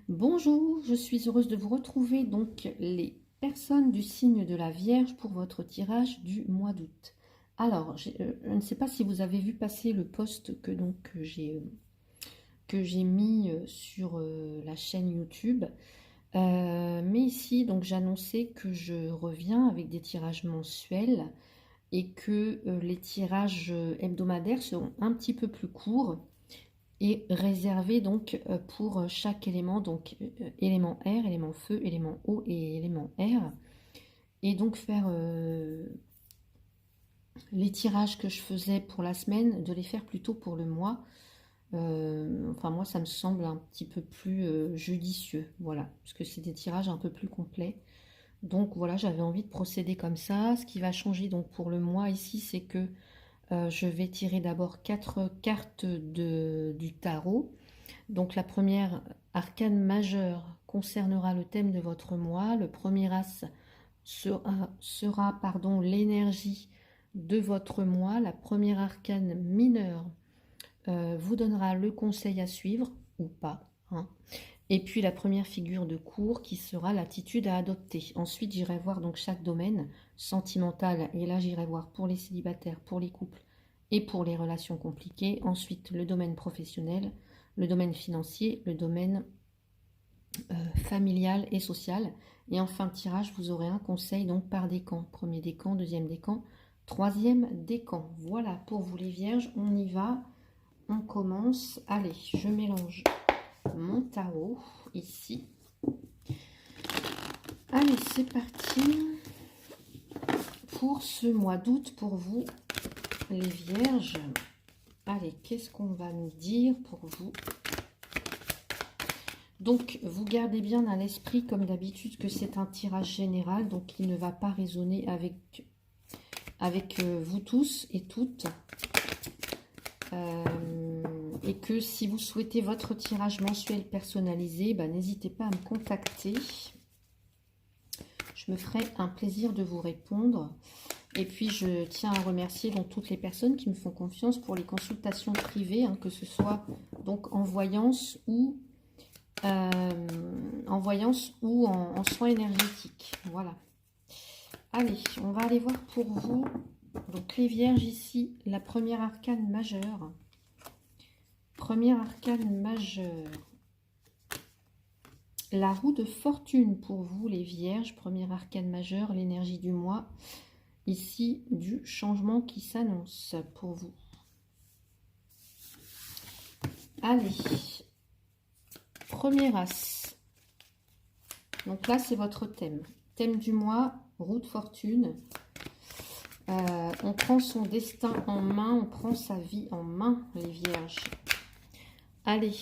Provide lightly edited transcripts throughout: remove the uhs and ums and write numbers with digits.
Bonjour, je suis heureuse de vous retrouver, donc les personnes du signe de la Vierge pour votre tirage du mois d'août. Alors, je ne sais pas si vous avez vu passer le post que j'ai mis sur la chaîne YouTube. Mais ici, donc j'annonçais que je reviens avec des tirages mensuels et que les tirages hebdomadaires seront un petit peu plus courts et réservé donc pour chaque élément, donc élément air, élément feu, élément eau et élément air. Et donc faire les tirages que je faisais pour la semaine, de les faire plutôt pour le mois. Enfin moi ça me semble un petit peu plus judicieux, voilà, parce que c'est des tirages un peu plus complets. Donc voilà, j'avais envie de procéder comme ça. Ce qui va changer donc pour le mois ici, c'est que je vais tirer d'abord 4 cartes du tarot. Donc la première arcane majeure concernera le thème de votre mois. Le premier as sera l'énergie de votre mois. La première arcane mineure vous donnera le conseil à suivre ou pas, hein. Et puis la première figure de cours qui sera l'attitude à adopter. Ensuite j'irai voir donc chaque domaine sentimental, et là j'irai voir pour les célibataires, pour les couples et pour les relations compliquées. Ensuite le domaine professionnel, le domaine financier, le domaine familial et social. Et en fin de tirage, vous aurez un conseil donc par décan. Premier décan, deuxième décan, troisième décan. Voilà pour vous les vierges, on y va, on commence. Allez, je mélange mon tarot ici. Allez, c'est parti pour ce mois d'août pour vous les vierges. Allez, qu'est-ce qu'on va nous dire pour vous? Donc, vous gardez bien à l'esprit, comme d'habitude, que c'est un tirage général, donc il ne va pas résonner avec vous tous et toutes. Et que si vous souhaitez votre tirage mensuel personnalisé, n'hésitez pas à me contacter. Je me ferai un plaisir de vous répondre. Et puis, je tiens à remercier donc toutes les personnes qui me font confiance pour les consultations privées, hein, que ce soit donc en voyance ou en soins énergétiques. Voilà. Allez, on va aller voir pour vous. Donc les vierges ici, la première arcane majeure. Première arcane majeure. La roue de fortune pour vous les vierges. Première arcane majeure, l'énergie du mois. Ici, du changement qui s'annonce pour vous. Allez. Premier as. Donc là, c'est votre thème. Thème du mois, roue de fortune. On prend son destin en main, on prend sa vie en main, les vierges. Allez.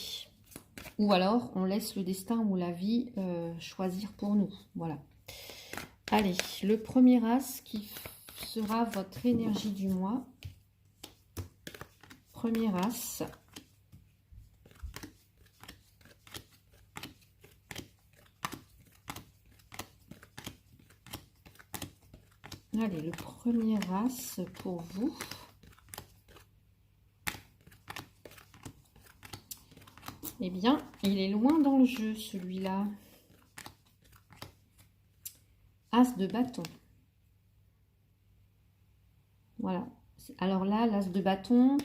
Ou alors, on laisse le destin ou la vie choisir pour nous. Voilà. Allez, le premier as qui sera votre énergie du mois. Premier as. Allez, le premier as pour vous. Eh bien, il est loin dans le jeu, celui-là. As de bâton. Voilà. Alors là, l'as de bâton,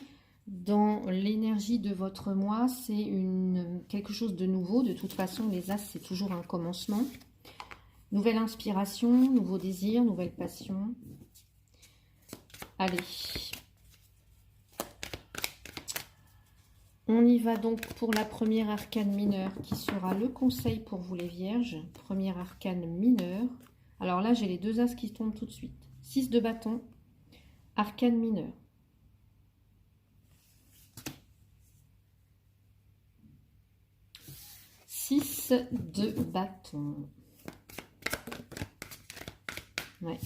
dans l'énergie de votre mois, c'est quelque chose de nouveau. De toute façon, les as, c'est toujours un commencement. Nouvelle inspiration, nouveau désir, nouvelle passion. Allez. On y va donc pour la première arcane mineure qui sera le conseil pour vous les vierges. Première arcane mineure. Alors là, j'ai les deux as qui tombent tout de suite. 6 de bâton, arcane mineure. Six de bâton. Ouais.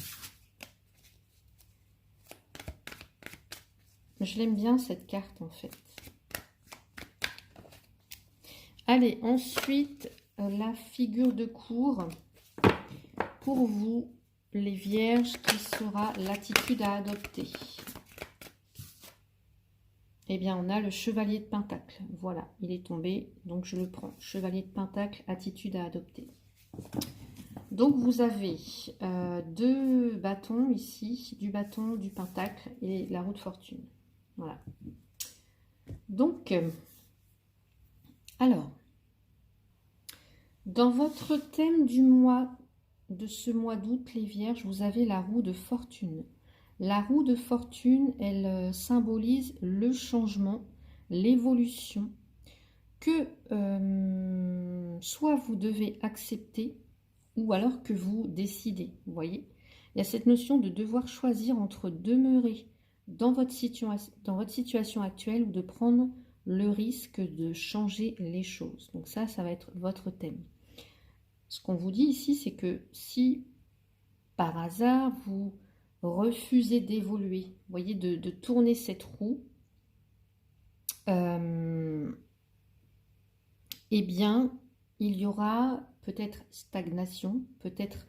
Je l'aime bien cette carte en fait. Allez, ensuite, la figure de cour pour vous, les vierges, qui sera l'attitude à adopter. Eh bien, on a le chevalier de Pentacle. Voilà, il est tombé, donc je le prends. Chevalier de Pentacle, attitude à adopter. Donc, vous avez deux bâtons ici, du bâton, du Pentacle et la roue de fortune. Voilà. Donc, alors, dans votre thème du mois, de ce mois d'août, les Vierges, vous avez la roue de fortune. La roue de fortune, elle symbolise le changement, l'évolution, que soit vous devez accepter, ou alors que vous décidez. Vous voyez, il y a cette notion de devoir choisir entre demeurer dans votre situation actuelle ou de prendre le risque de changer les choses. Donc ça va être votre thème. Ce qu'on vous dit ici, c'est que si par hasard vous refusez d'évoluer, vous voyez, de tourner cette roue, eh bien, il y aura peut-être stagnation, peut-être,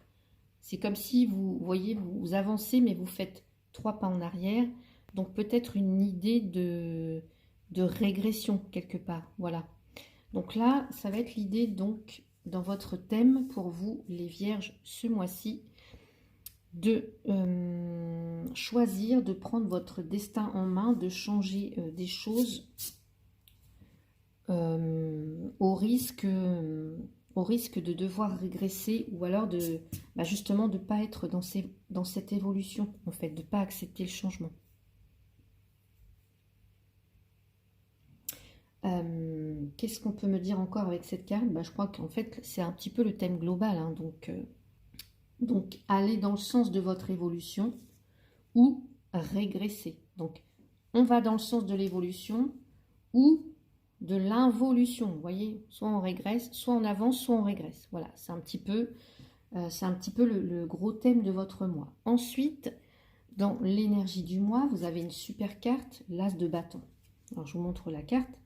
c'est comme si vous voyez, vous avancez, mais vous faites 3 pas en arrière, donc peut-être une idée de régression quelque part, voilà. Donc là, ça va être l'idée, donc, dans votre thème, pour vous, les Vierges, ce mois-ci, de choisir, de prendre votre destin en main, de changer des choses au risque de devoir régresser ou alors de justement de ne pas être dans cette évolution, en fait, de ne pas accepter le changement. Qu'est-ce qu'on peut me dire encore avec cette carte? Je crois qu'en fait, c'est un petit peu le thème global, hein, donc, allez dans le sens de votre évolution ou régresser. Donc, on va dans le sens de l'évolution ou de l'involution. Vous voyez, soit on régresse, soit on avance, soit on régresse. Voilà, c'est un petit peu, le gros thème de votre mois. Ensuite, dans l'énergie du mois, vous avez une super carte, l'As de bâton. Alors, je vous montre la carte.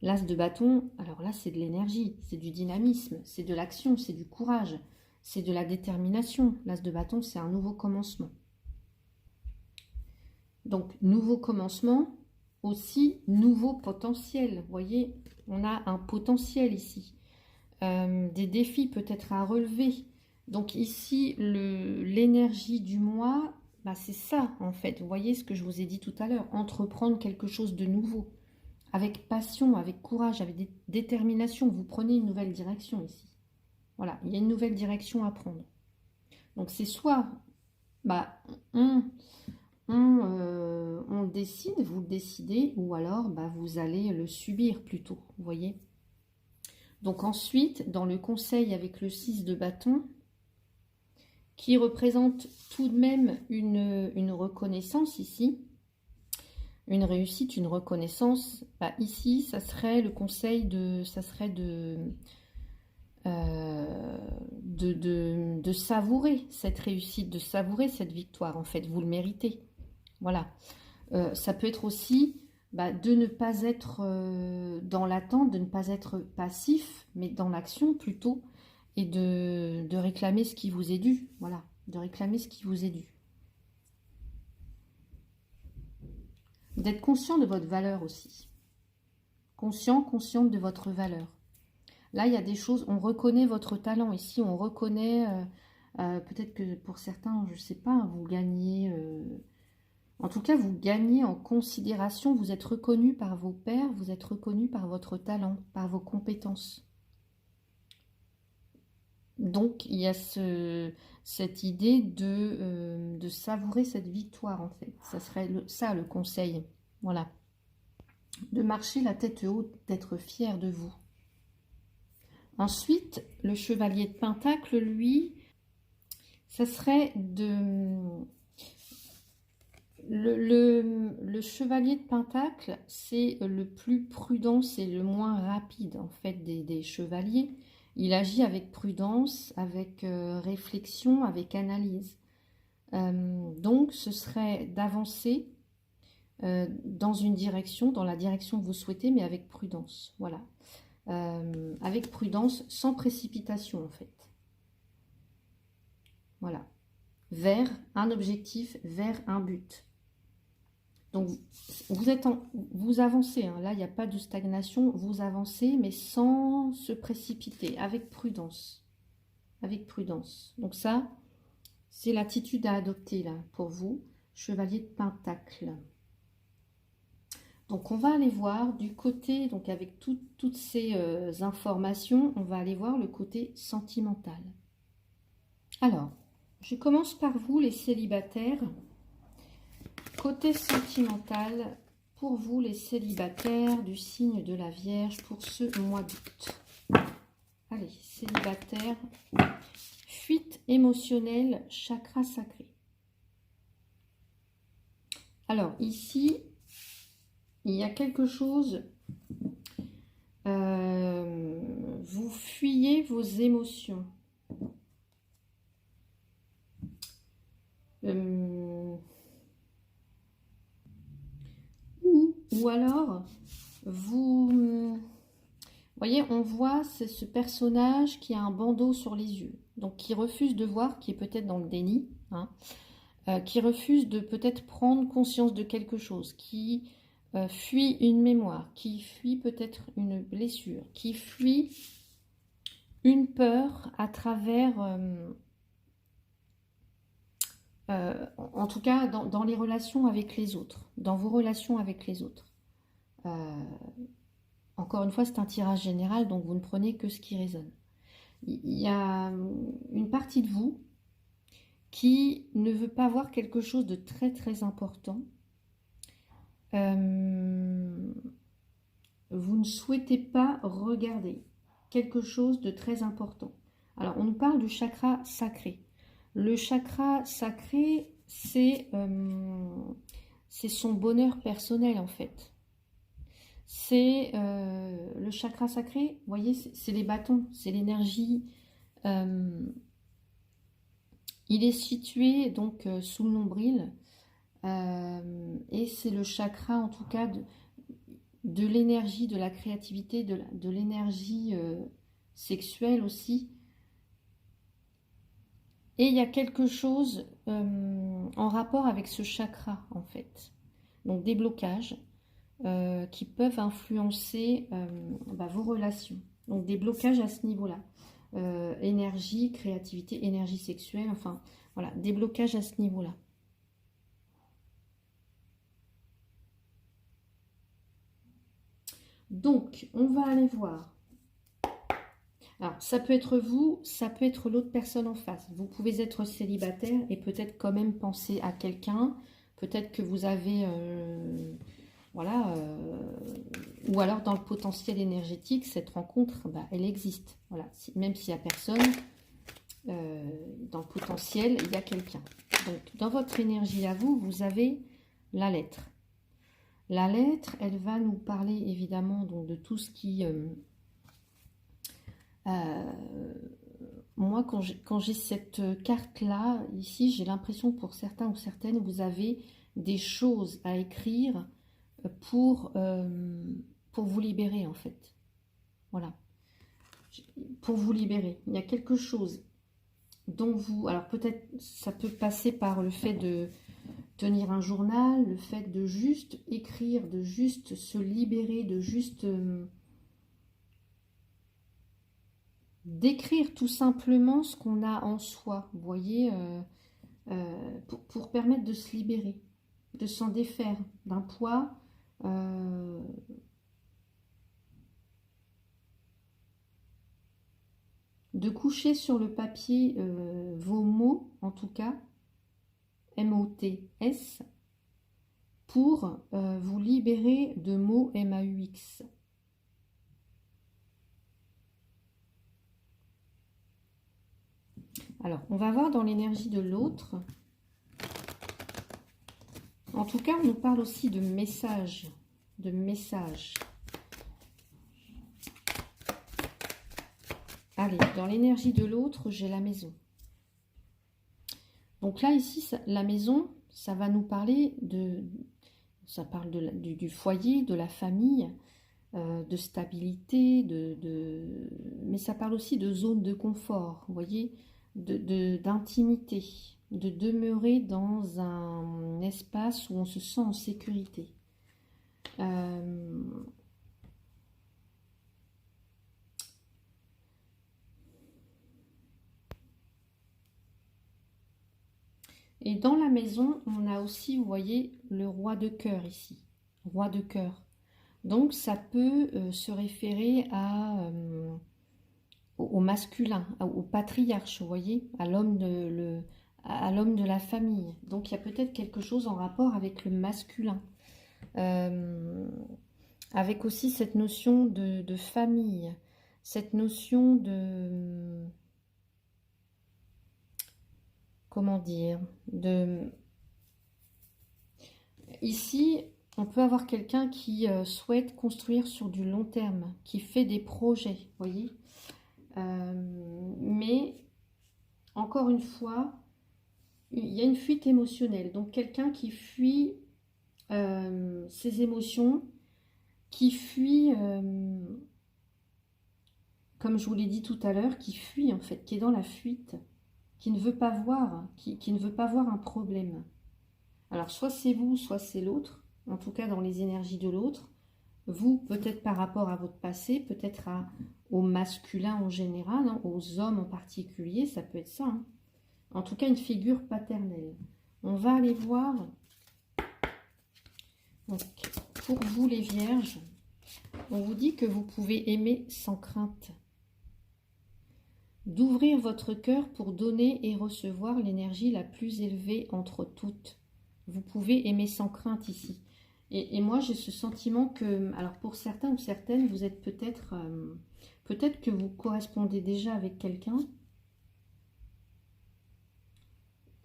L'As de bâton, alors là, c'est de l'énergie, c'est du dynamisme, c'est de l'action, c'est du courage, c'est de la détermination. L'As de bâton, c'est un nouveau commencement. Donc, nouveau commencement, aussi nouveau potentiel. Vous voyez, on a un potentiel ici. Des défis peut-être à relever. Donc ici, l'énergie du mois, c'est ça en fait. Vous voyez ce que je vous ai dit tout à l'heure. Entreprendre quelque chose de nouveau. Avec passion, avec courage, avec détermination. Vous prenez une nouvelle direction ici. Voilà, il y a une nouvelle direction à prendre. Donc c'est soit on décide, vous le décidez, ou alors vous allez le subir plutôt, vous voyez. Donc ensuite, dans le conseil avec le 6 de bâton, qui représente tout de même une reconnaissance ici, une réussite, une reconnaissance, ici, ça serait le conseil de savourer cette réussite, de savourer cette victoire, en fait, vous le méritez. Voilà. Ça peut être aussi de ne pas être dans l'attente, de ne pas être passif, mais dans l'action plutôt, et de réclamer ce qui vous est dû. Voilà, de réclamer ce qui vous est dû. D'être conscient de votre valeur aussi. Consciente de votre valeur. Là, il y a des choses, on reconnaît votre talent. Ici, on reconnaît, peut-être que pour certains, je ne sais pas, vous gagnez... En tout cas, vous gagnez en considération, vous êtes reconnu par vos pairs, vous êtes reconnu par votre talent, par vos compétences. Donc, il y a cette idée de savourer cette victoire, en fait. Ça serait ça, le conseil. Voilà. De marcher la tête haute, d'être fier de vous. Ensuite, le chevalier de Pentacle, lui, ça serait de... Le chevalier de Pentacle, c'est le plus prudent, c'est le moins rapide en fait des chevaliers. Il agit avec prudence, avec réflexion, avec analyse. Donc ce serait d'avancer dans une direction, dans la direction que vous souhaitez, mais avec prudence. Voilà. Avec prudence, sans précipitation en fait. Voilà. Vers un objectif, vers un but. Donc, vous avancez, hein. Là, il n'y a pas de stagnation. Vous avancez, mais sans se précipiter, avec prudence. Avec prudence. Donc ça, c'est l'attitude à adopter, là, pour vous. Chevalier de Pentacle. Donc, on va aller voir du côté, donc avec toutes ces informations, on va aller voir le côté sentimental. Alors, je commence par vous, les célibataires. Côté sentimental, pour vous, les célibataires du signe de la Vierge pour ce mois d'août. Allez, célibataires, fuite émotionnelle, chakra sacré. Alors, ici, il y a quelque chose, vous fuyez vos émotions. Ou alors, vous voyez, on voit ce personnage qui a un bandeau sur les yeux, donc qui refuse de voir, qui est peut-être dans le déni, hein, qui refuse de peut-être prendre conscience de quelque chose, qui fuit une mémoire, qui fuit peut-être une blessure, qui fuit une peur à travers, en tout cas dans les relations avec les autres, dans vos relations avec les autres. Encore une fois, c'est un tirage général, donc vous ne prenez que ce qui résonne. Il y a une partie de vous qui ne veut pas voir quelque chose de très très important. Vous ne souhaitez pas regarder quelque chose de très important. Alors, on nous parle du chakra sacré. Le chakra sacré, c'est son bonheur personnel, en fait. C'est le chakra sacré, vous voyez, c'est les bâtons, c'est l'énergie. Il est situé donc sous le nombril et c'est le chakra en tout cas de l'énergie, de la créativité, de l'énergie sexuelle aussi. Et il y a quelque chose en rapport avec ce chakra en fait. Donc des blocages. Qui peuvent influencer vos relations. Donc des blocages à ce niveau-là. Énergie, créativité, énergie sexuelle, enfin voilà, des blocages à ce niveau-là. Donc, on va aller voir. Alors, ça peut être vous, ça peut être l'autre personne en face. Vous pouvez être célibataire et peut-être quand même penser à quelqu'un. Peut-être que vous avez... voilà, ou alors dans le potentiel énergétique, cette rencontre, elle existe. Voilà, même s'il n'y a personne, dans le potentiel, il y a quelqu'un. Donc, dans votre énergie à vous, vous avez la lettre. La lettre, elle va nous parler évidemment donc, de tout ce qui... moi, quand j'ai cette carte-là, ici, j'ai l'impression que pour certains ou certaines, vous avez des choses à écrire pour vous libérer en fait. Voilà. Pour vous libérer. Il y a quelque chose dont vous... Alors peut-être ça peut passer par le fait de tenir un journal, le fait de juste écrire, de juste se libérer, de juste... d'écrire tout simplement ce qu'on a en soi, vous voyez, pour permettre de se libérer, de s'en défaire d'un poids... de coucher sur le papier vos mots, en tout cas, M-O-T-S, pour vous libérer de mots M-A-U-X. Alors, on va voir dans l'énergie de l'autre. En tout cas, on nous parle aussi de messages, de messages. Allez, dans l'énergie de l'autre, j'ai la maison. Donc là, ici, la maison, ça va nous parler de... Ça parle du foyer, de la famille, de stabilité, mais ça parle aussi de zone de confort, vous voyez, d'intimité. de demeurer dans un espace où on se sent en sécurité. Et dans la maison, on a aussi, vous voyez, le roi de cœur ici. Roi de cœur. Donc, ça peut se référer au masculin, au patriarche, vous voyez, à l'homme de la famille. Donc, il y a peut-être quelque chose en rapport avec le masculin. Avec aussi cette notion de famille, cette notion de... Comment dire, ici, on peut avoir quelqu'un qui souhaite construire sur du long terme, qui fait des projets, voyez. Mais, encore une fois, il y a une fuite émotionnelle. Donc, quelqu'un qui fuit ses émotions, qui fuit, comme je vous l'ai dit tout à l'heure, qui fuit en fait, qui est dans la fuite, qui ne veut pas voir, qui ne veut pas voir un problème. Alors, soit c'est vous, soit c'est l'autre, en tout cas dans les énergies de l'autre. Vous, peut-être par rapport à votre passé, peut-être au masculin en général, hein, aux hommes en particulier, ça peut être ça. Hein. En tout cas, une figure paternelle. On va aller voir. Donc, pour vous les vierges, on vous dit que vous pouvez aimer sans crainte. D'ouvrir votre cœur pour donner et recevoir l'énergie la plus élevée entre toutes. Vous pouvez aimer sans crainte ici. Et moi, j'ai ce sentiment que, alors pour certains ou certaines, vous êtes peut-être, peut-être que vous correspondez déjà avec quelqu'un.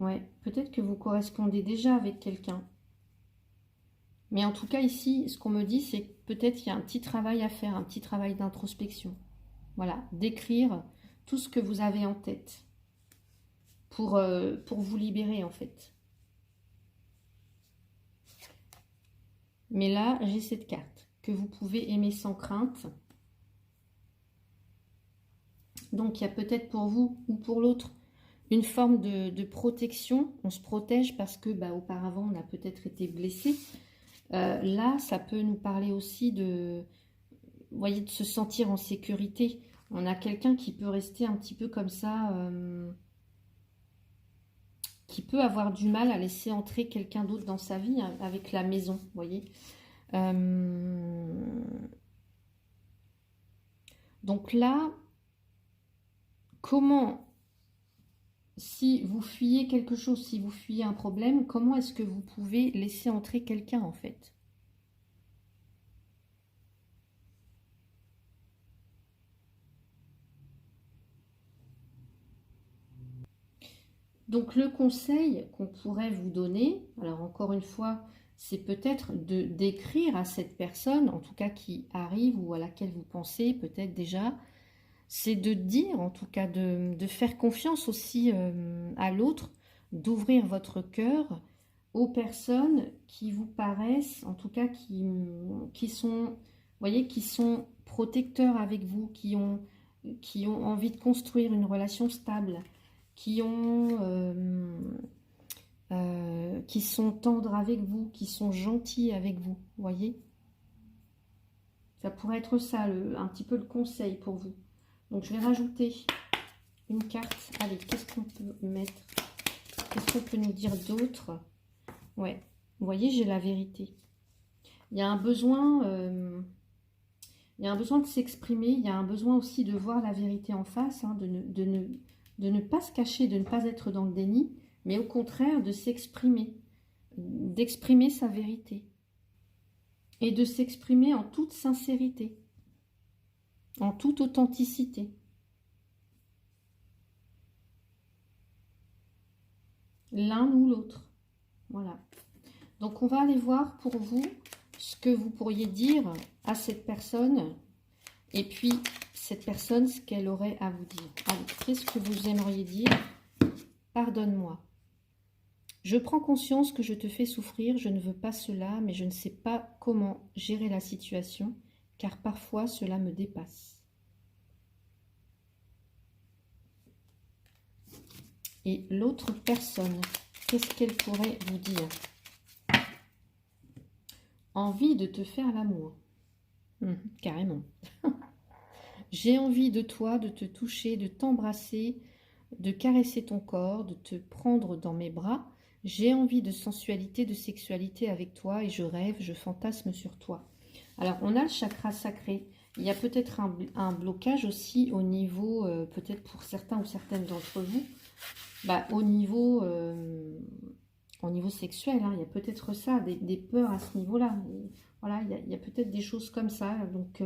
Ouais, peut-être que vous correspondez déjà avec quelqu'un. Mais en tout cas, ici, ce qu'on me dit, c'est que peut-être il y a un petit travail à faire, un petit travail d'introspection. Voilà, d'écrire tout ce que vous avez en tête pour vous libérer, en fait. Mais là, j'ai cette carte que vous pouvez aimer sans crainte. Donc, il y a peut-être pour vous ou pour l'autre une forme de protection. On se protège parce que, auparavant, on a peut-être été blessé. Là, ça peut nous parler aussi de, vous voyez, de se sentir en sécurité. On a quelqu'un qui peut rester un petit peu comme ça, qui peut avoir du mal à laisser entrer quelqu'un d'autre dans sa vie, hein, avec la maison, vous voyez. Donc là, comment, si vous fuyez quelque chose, si vous fuyez un problème, comment est-ce que vous pouvez laisser entrer quelqu'un en fait? Donc le conseil qu'on pourrait vous donner, alors encore une fois, c'est peut-être de d'écrire à cette personne, en tout cas qui arrive ou à laquelle vous pensez peut-être déjà, c'est de dire, en tout cas de faire confiance aussi à l'autre, d'ouvrir votre cœur aux personnes qui vous paraissent, en tout cas qui sont, voyez, qui sont protecteurs avec vous, qui ont envie de construire une relation stable, qui sont tendres avec vous, qui sont gentils avec vous, voyez. Ça pourrait être ça, un petit peu le conseil pour vous. Donc je vais rajouter une carte. Allez, qu'est-ce qu'on peut mettre? Qu'est-ce qu'on peut nous dire d'autre? Ouais, vous voyez, j'ai la vérité. Il y a un besoin, il y a un besoin de s'exprimer. Il y a un besoin aussi de voir la vérité en face, hein, de ne pas se cacher, de ne pas être dans le déni, mais au contraire de s'exprimer, d'exprimer sa vérité et de s'exprimer en toute sincérité, en toute authenticité. L'un ou l'autre. Voilà. Donc, on va aller voir pour vous ce que vous pourriez dire à cette personne et puis cette personne, ce qu'elle aurait à vous dire. Allez, qu'est-ce que vous aimeriez dire? Pardonne-moi. Je prends conscience que je te fais souffrir, je ne veux pas cela, mais je ne sais pas comment gérer la situation, car parfois cela me dépasse. Et l'autre personne, qu'est-ce qu'elle pourrait vous dire? Envie de te faire l'amour. Carrément. J'ai envie de toi, de te toucher, de t'embrasser, de caresser ton corps, de te prendre dans mes bras. J'ai envie de sensualité, de sexualité avec toi et je rêve, je fantasme sur toi. Alors, on a le chakra sacré. Il y a peut-être un blocage aussi au niveau, peut-être pour certains ou certaines d'entre vous, au niveau sexuel. Hein, il y a peut-être ça, des peurs à ce niveau-là. Voilà, il y a peut-être des choses comme ça. Donc,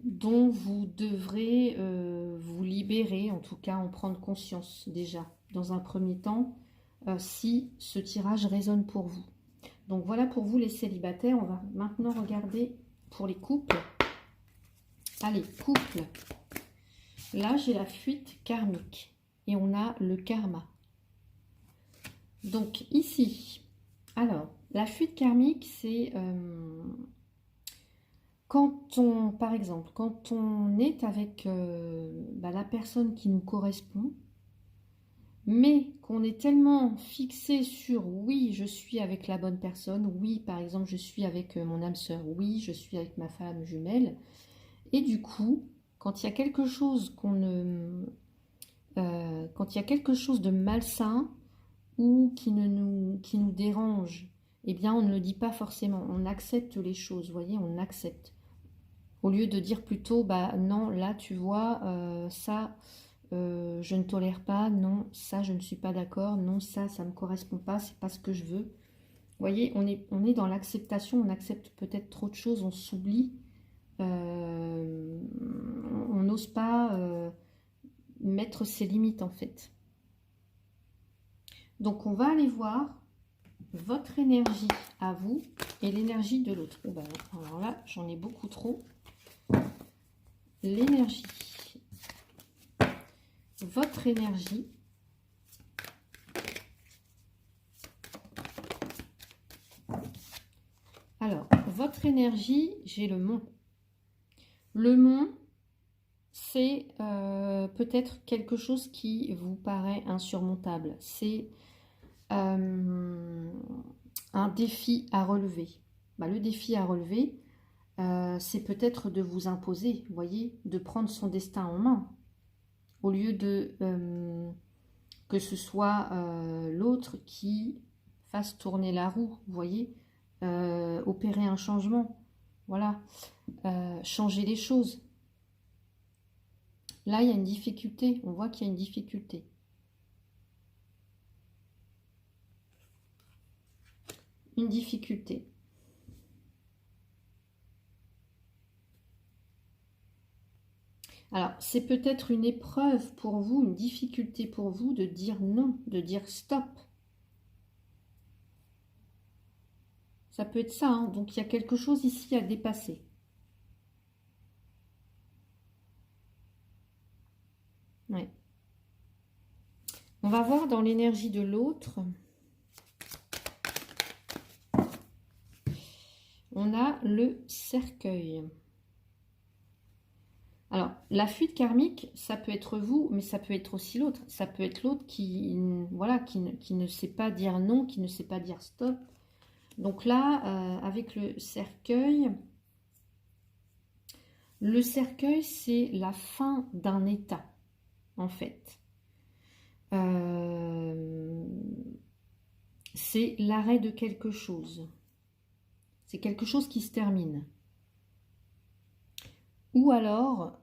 dont vous devrez vous libérer, en tout cas en prendre conscience déjà, dans un premier temps, si ce tirage résonne pour vous. Donc voilà pour vous les célibataires. On va maintenant regarder pour les couples. Allez, couple. Là, j'ai la fuite karmique et on a le karma. Donc ici, alors, la fuite karmique, c'est par exemple, quand on est avec la personne qui nous correspond, mais qu'on est tellement fixé sur oui, je suis avec la bonne personne, oui, par exemple, je suis avec mon âme sœur, oui, je suis avec ma femme jumelle, et du coup, quand il y a quelque chose quand il y a quelque chose de malsain ou qui nous dérange, eh bien, on ne le dit pas forcément, on accepte les choses, vous voyez, on accepte. Au lieu de dire plutôt, non, là, tu vois, ça, je ne tolère pas, non, ça, je ne suis pas d'accord, non, ça ne me correspond pas, c'est pas ce que je veux. Vous voyez, on est dans l'acceptation, on accepte peut-être trop de choses, on s'oublie, on n'ose pas mettre ses limites en fait. Donc, on va aller voir votre énergie à vous et l'énergie de l'autre. Alors là, j'en ai beaucoup trop. L'énergie. Votre énergie. Alors, votre énergie, j'ai le mont. Le mont, c'est peut-être quelque chose qui vous paraît insurmontable. C'est un défi à relever. Le défi à relever, c'est peut-être de vous imposer, vous voyez, de prendre son destin en main. Au lieu de que ce soit l'autre qui fasse tourner la roue, vous voyez, opérer un changement, voilà, changer les choses. Là, il y a une difficulté, on voit qu'il y a une difficulté. Une difficulté. Alors, c'est peut-être une épreuve pour vous, une difficulté pour vous de dire non, de dire stop. Ça peut être ça, hein. Donc il y a quelque chose ici à dépasser. Ouais. On va voir dans l'énergie de l'autre. On a le cercueil. Alors, la fuite karmique, ça peut être vous, mais ça peut être aussi l'autre. Ça peut être l'autre qui, voilà, qui ne sait pas dire non, qui ne sait pas dire stop. Donc là, avec le cercueil, c'est la fin d'un état, en fait. C'est l'arrêt de quelque chose. C'est quelque chose qui se termine. Ou alors,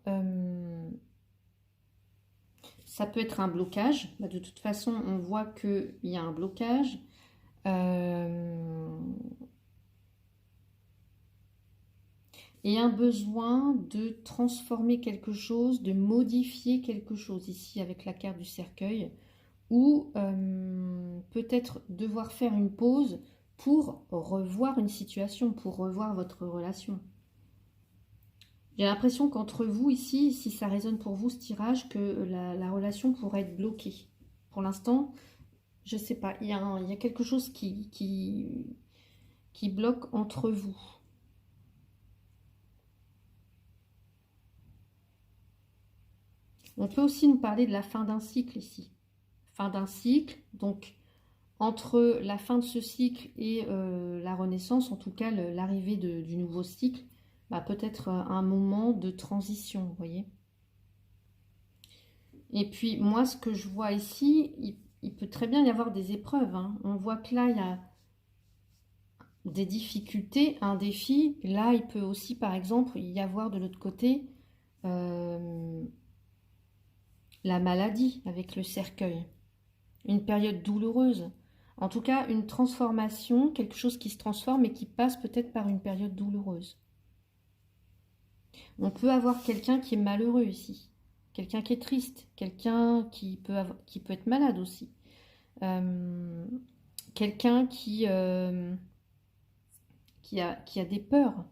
ça peut être un blocage. De toute façon, on voit qu'il y a un blocage. Et un besoin de transformer quelque chose, de modifier quelque chose ici avec la carte du cercueil. Ou peut-être devoir faire une pause pour revoir une situation, pour revoir votre relation. J'ai l'impression qu'entre vous ici, si ça résonne pour vous ce tirage, que la relation pourrait être bloquée. Pour l'instant, je ne sais pas, il y a quelque chose qui bloque entre vous. On peut aussi nous parler de la fin d'un cycle ici. Fin d'un cycle, donc entre la fin de ce cycle et la renaissance, en tout cas l'arrivée du nouveau cycle, bah, peut-être un moment de transition, vous voyez. Et puis moi, ce que je vois ici, il peut très bien y avoir des épreuves, hein. On voit que là, il y a des difficultés, un défi. Là, il peut aussi, par exemple, y avoir de l'autre côté la maladie avec le cercueil. Une période douloureuse. En tout cas, une transformation, quelque chose qui se transforme et qui passe peut-être par une période douloureuse. On peut avoir quelqu'un qui est malheureux ici, quelqu'un qui est triste, quelqu'un qui peut être malade aussi, quelqu'un qui a des peurs.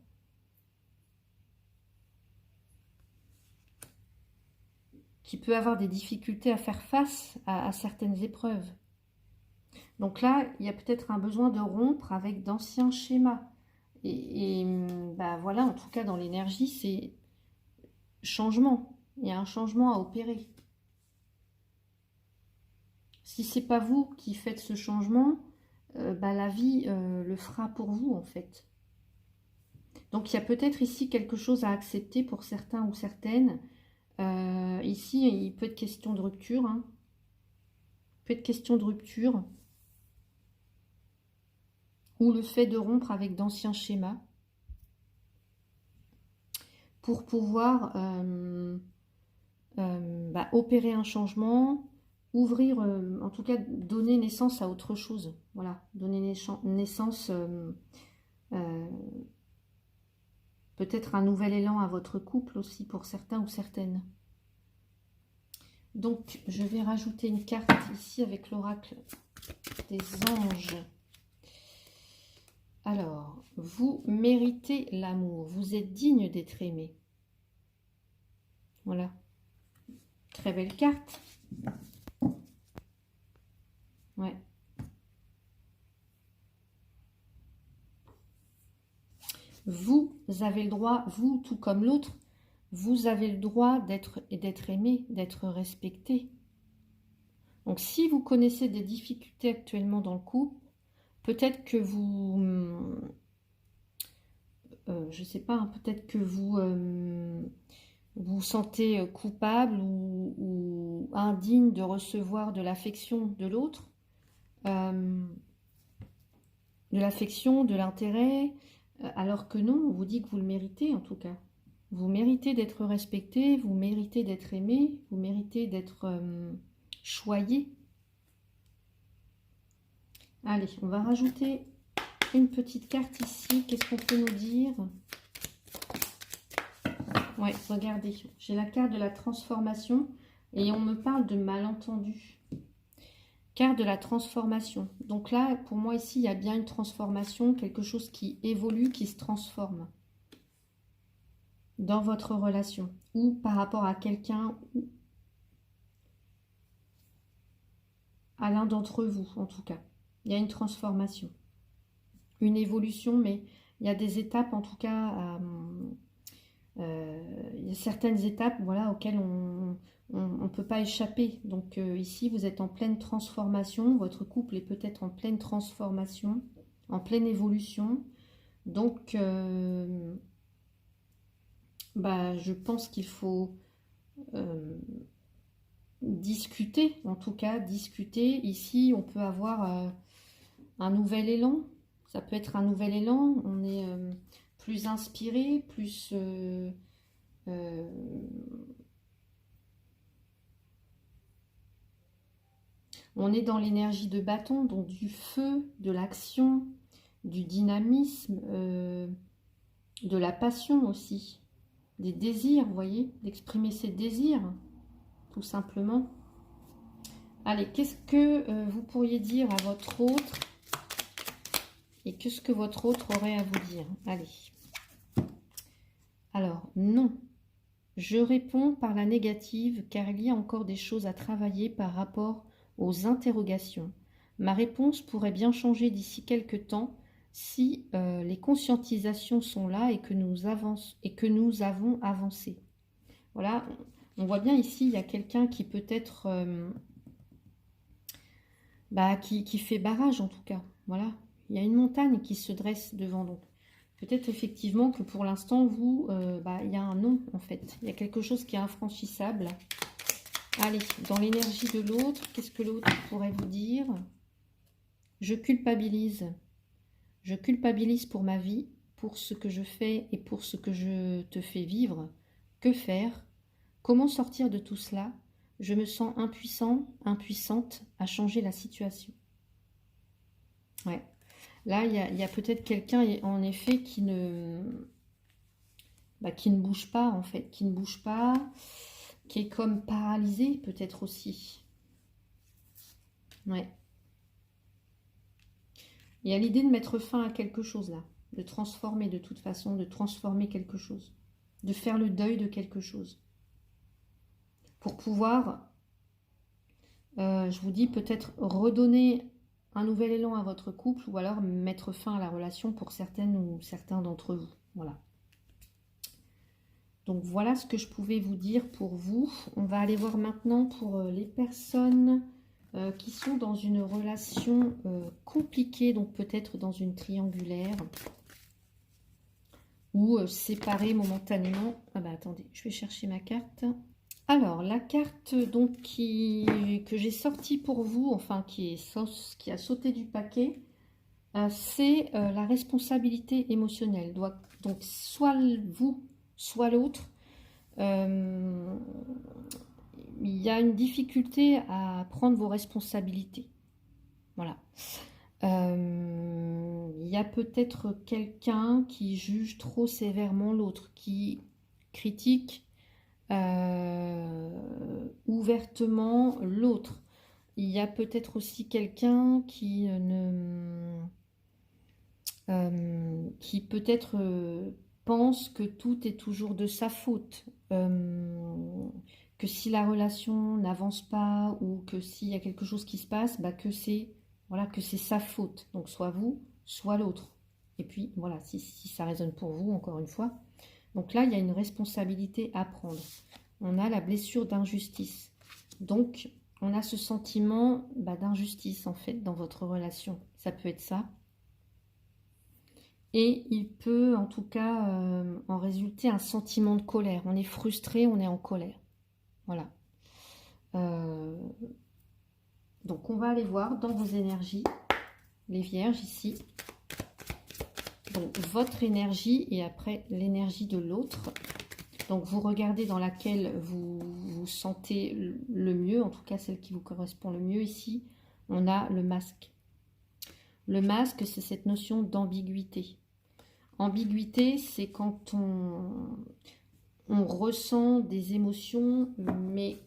Qui peut avoir des difficultés à faire face à certaines épreuves. Donc là, il y a peut-être un besoin de rompre avec d'anciens schémas. Et bah voilà, en tout cas dans l'énergie, c'est changement. Il y a un changement à opérer. Si c'est pas vous qui faites ce changement, bah la vie le fera pour vous en fait. Donc il y a peut-être ici quelque chose à accepter pour certains ou certaines. Ici, il peut être question de rupture. Hein. Il peut être question de rupture. Ou le fait de rompre avec d'anciens schémas. Pour pouvoir opérer un changement, ouvrir, en tout cas donner naissance à autre chose. Voilà, donner naissance, peut-être un nouvel élan à votre couple aussi pour certains ou certaines. Donc, je vais rajouter une carte ici avec l'oracle des anges. Alors, vous méritez l'amour, vous êtes digne d'être aimé. Voilà. Très belle carte. Ouais. Vous avez le droit, vous tout comme l'autre, vous avez le droit d'être aimé, d'être respecté. Donc si vous connaissez des difficultés actuellement dans le couple, peut-être que vous, je sais pas, hein, peut-être que vous vous sentez coupable ou indigne de recevoir de l'affection de l'autre, de l'affection, de l'intérêt, alors que non, on vous dit que vous le méritez en tout cas. Vous méritez d'être respecté, vous méritez d'être aimé, vous méritez d'être choyé. Allez, on va rajouter une petite carte ici. Qu'est-ce qu'on peut nous dire? Ouais, regardez, j'ai la carte de la transformation et on me parle de malentendu. Carte de la transformation. Donc là, pour moi ici, il y a bien une transformation, quelque chose qui évolue, qui se transforme dans votre relation ou par rapport à quelqu'un ou à l'un d'entre vous en tout cas. Il y a une transformation, une évolution, mais il y a des étapes en tout cas, il y a certaines étapes voilà, auxquelles on ne peut pas échapper. Donc ici, vous êtes en pleine transformation, votre couple est peut-être en pleine transformation, en pleine évolution. Donc, je pense qu'il faut discuter, en tout cas, discuter. Ici, on peut avoir un nouvel élan. Ça peut être un nouvel élan. On est plus inspiré, plus... on est dans l'énergie de bâton, donc du feu, de l'action, du dynamisme, de la passion aussi, des désirs, vous voyez, d'exprimer ses désirs, tout simplement. Allez, qu'est-ce que vous pourriez dire à votre autre et qu'est-ce que votre autre aurait à vous dire? Allez. Alors, non. Je réponds par la négative car il y a encore des choses à travailler par rapport aux interrogations. Ma réponse pourrait bien changer d'ici quelques temps si les conscientisations sont là et que nous avons avancé. Voilà, On voit bien ici, il y a quelqu'un qui peut être... qui fait barrage en tout cas. Voilà. Il y a une montagne qui se dresse devant. Donc peut-être effectivement que pour l'instant, vous, il y a un non en fait. Il y a quelque chose qui est infranchissable. Allez, dans l'énergie de l'autre, qu'est-ce que l'autre pourrait vous dire? Je culpabilise. Je culpabilise pour ma vie, pour ce que je fais et pour ce que je te fais vivre. Que faire? Comment sortir de tout cela? Je me sens impuissant, impuissante à changer la situation. Ouais. Là, il y a peut-être quelqu'un, en effet, qui ne bouge pas, en fait, qui ne bouge pas, qui est comme paralysé, peut-être aussi. Ouais. Il y a l'idée de mettre fin à quelque chose, là. De transformer, de toute façon, de transformer quelque chose. De faire le deuil de quelque chose. Pour pouvoir, je vous dis, peut-être redonner un nouvel élan à votre couple ou alors mettre fin à la relation pour certaines ou certains d'entre vous. Voilà. Donc voilà ce que je pouvais vous dire pour vous. On va aller voir maintenant pour les personnes qui sont dans une relation compliquée, donc peut-être dans une triangulaire ou séparées momentanément. Ah bah attendez, je vais chercher ma carte. Alors, la carte donc que j'ai sortie pour vous, enfin qui a sauté du paquet, c'est la responsabilité émotionnelle. Donc, soit vous, soit l'autre, il y a une difficulté à prendre vos responsabilités. Voilà. Il y a peut-être quelqu'un qui juge trop sévèrement l'autre, qui critique ouvertement l'autre. Il y a peut-être aussi quelqu'un qui qui peut-être pense que tout est toujours de sa faute, que si la relation n'avance pas ou que s'il y a quelque chose qui se passe, que c'est voilà, que c'est sa faute. Donc soit vous, soit l'autre. Et puis voilà, si ça résonne pour vous, encore une fois. Donc là, il y a une responsabilité à prendre. On a la blessure d'injustice. Donc, on a ce sentiment d'injustice, en fait, dans votre relation. Ça peut être ça. Et il peut, en tout cas, en résulter un sentiment de colère. On est frustré, on est en colère. Voilà. Donc, on va aller voir dans vos énergies, les vierges, ici. Donc, votre énergie et après l'énergie de l'autre. Donc, vous regardez dans laquelle vous vous sentez le mieux, en tout cas celle qui vous correspond le mieux. Ici, on a le masque. Le masque, c'est cette notion d'ambiguïté. Ambiguïté, c'est quand on ressent des émotions, mais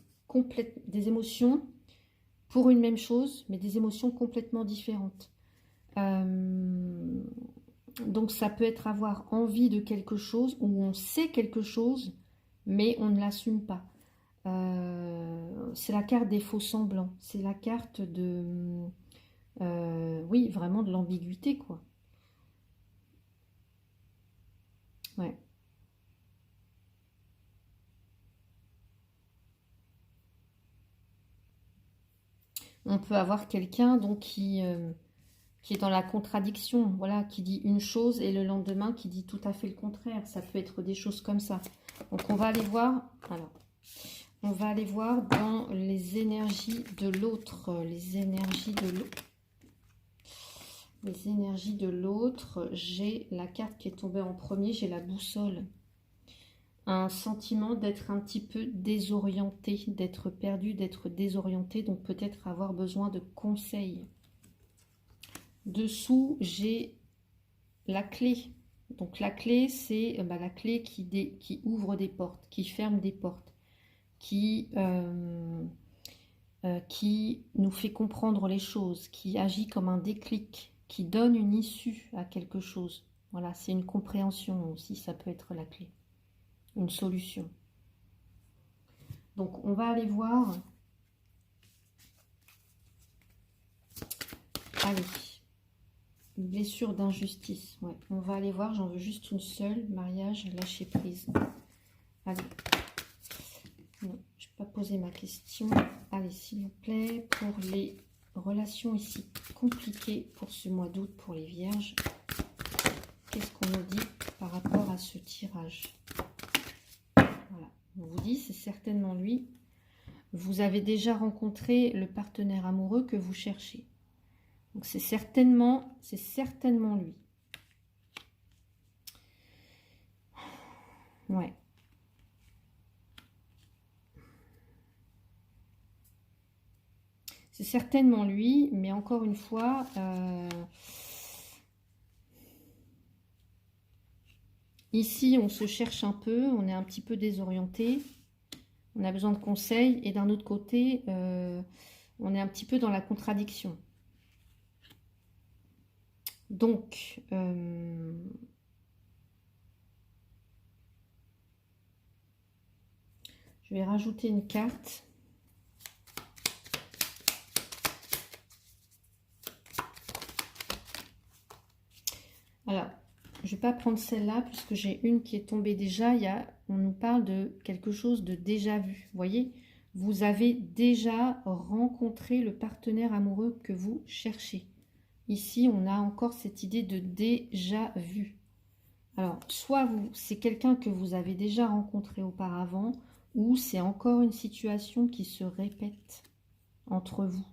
des émotions pour une même chose, mais des émotions complètement différentes. Donc ça peut être avoir envie de quelque chose, ou on sait quelque chose, mais on ne l'assume pas. C'est la carte des faux semblants. C'est la carte de... oui, vraiment de l'ambiguïté, quoi. Ouais. On peut avoir quelqu'un donc qui est dans la contradiction, voilà, qui dit une chose et le lendemain qui dit tout à fait le contraire. Ça peut être des choses comme ça. Donc on va aller voir. Alors, on va aller voir dans les énergies de l'autre, les énergies de l'autre. Les énergies de l'autre, j'ai la carte qui est tombée en premier, j'ai la boussole. Un sentiment d'être un petit peu désorienté, d'être perdu, d'être désorienté, donc peut-être avoir besoin de conseils. Dessous, j'ai la clé. Donc la clé, c'est la clé qui ouvre des portes, qui ferme des portes, qui nous fait comprendre les choses, qui agit comme un déclic, qui donne une issue à quelque chose. Voilà, c'est une compréhension aussi, ça peut être la clé, une solution. Donc on va aller voir. Allez, une blessure d'injustice. Ouais, on va aller voir, j'en veux juste une seule. Mariage, lâcher prise. Allez. Non. poser ma question. Allez, s'il vous plaît, pour les relations ici compliquées pour ce mois d'août pour les vierges, qu'est-ce qu'on nous dit par rapport à ce tirage? Voilà, on vous dit, c'est certainement lui. Vous avez déjà rencontré le partenaire amoureux que vous cherchez. Donc c'est certainement lui. Ouais. C'est certainement lui, mais encore une fois, ici on se cherche un peu, on est un petit peu désorienté, on a besoin de conseils, et d'un autre côté, on est un petit peu dans la contradiction. Donc, je vais rajouter une carte. Alors, je ne vais pas prendre celle-là puisque j'ai une qui est tombée déjà. On nous parle de quelque chose de déjà vu. Vous voyez, vous avez déjà rencontré le partenaire amoureux que vous cherchez. Ici, on a encore cette idée de déjà vu. Alors, soit c'est quelqu'un que vous avez déjà rencontré auparavant, ou c'est encore une situation qui se répète entre vous.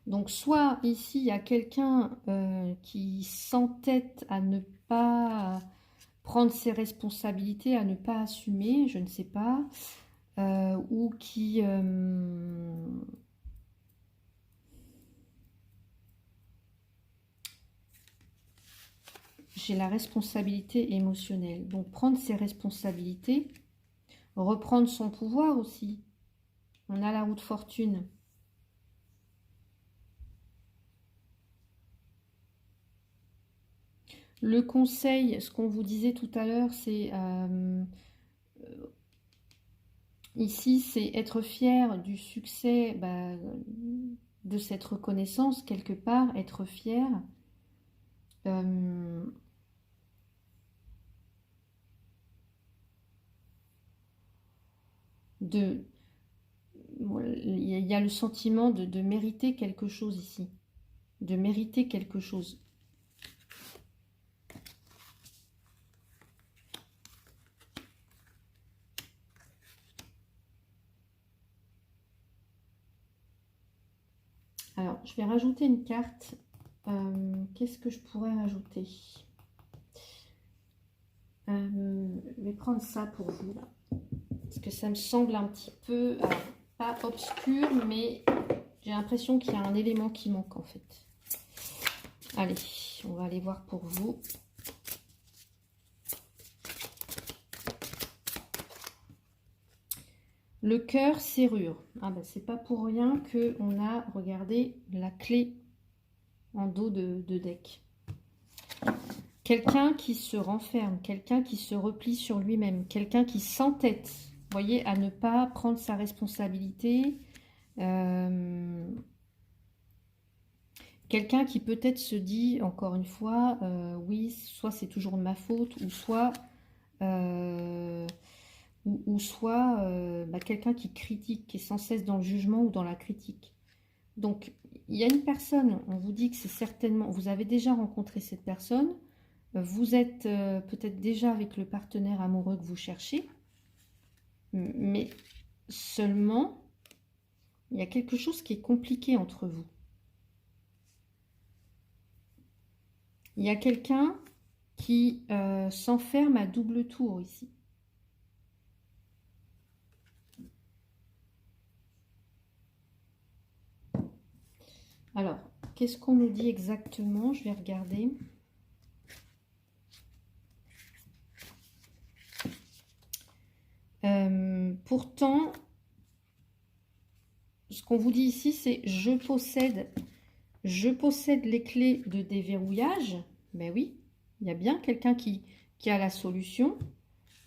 Donc, soit ici, il y a quelqu'un qui s'entête à ne pas prendre ses responsabilités, à ne pas assumer, je ne sais pas, ou qui... j'ai la responsabilité émotionnelle. Donc, prendre ses responsabilités, reprendre son pouvoir aussi. On a la roue de fortune. Le conseil, ce qu'on vous disait tout à l'heure, c'est ici, c'est être fier du succès de cette reconnaissance, quelque part, être fier. Il y a le sentiment de mériter quelque chose ici, de mériter quelque chose. Alors, je vais rajouter une carte. Qu'est-ce que je pourrais rajouter? Je vais prendre ça pour vous, là. Parce que ça me semble un petit peu, alors, pas obscur, mais j'ai l'impression qu'il y a un élément qui manque, en fait. Allez, on va aller voir pour vous. Le cœur serrure. Ah ben c'est pas pour rien que on a regardé la clé en dos de deck. Quelqu'un qui se renferme, quelqu'un qui se replie sur lui-même, quelqu'un qui s'entête, vous voyez, à ne pas prendre sa responsabilité. Quelqu'un qui peut-être se dit, encore une fois, oui, soit c'est toujours de ma faute, ou soit... quelqu'un qui critique, qui est sans cesse dans le jugement ou dans la critique. Donc, il y a une personne, on vous dit que c'est certainement, vous avez déjà rencontré cette personne, vous êtes peut-être déjà avec le partenaire amoureux que vous cherchez, mais seulement, il y a quelque chose qui est compliqué entre vous. Il y a quelqu'un qui s'enferme à double tour ici. Alors, qu'est-ce qu'on nous dit exactement? Je vais regarder. Pourtant, ce qu'on vous dit ici, c'est je possède les clés de déverrouillage. Ben oui, il y a bien quelqu'un qui a la solution,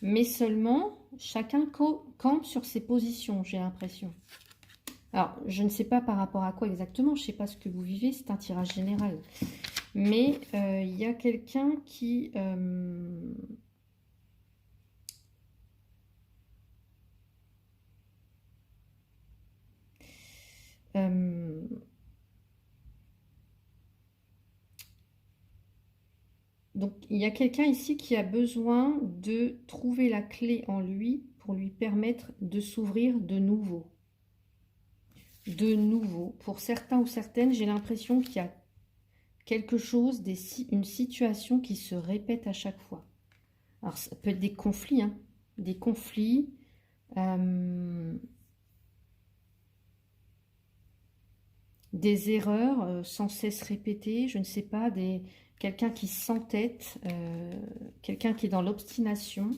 mais seulement chacun campe sur ses positions, j'ai l'impression. Alors, je ne sais pas par rapport à quoi exactement, je ne sais pas ce que vous vivez, c'est un tirage général. Mais il y a quelqu'un qui... donc, il y a quelqu'un ici qui a besoin de trouver la clé en lui pour lui permettre de s'ouvrir de nouveau. De nouveau. Pour certains ou certaines, j'ai l'impression qu'il y a quelque chose, une situation qui se répète à chaque fois. Alors, ça peut être des conflits, hein, des conflits, des erreurs sans cesse répétées, je ne sais pas, quelqu'un qui s'entête, quelqu'un qui est dans l'obstination.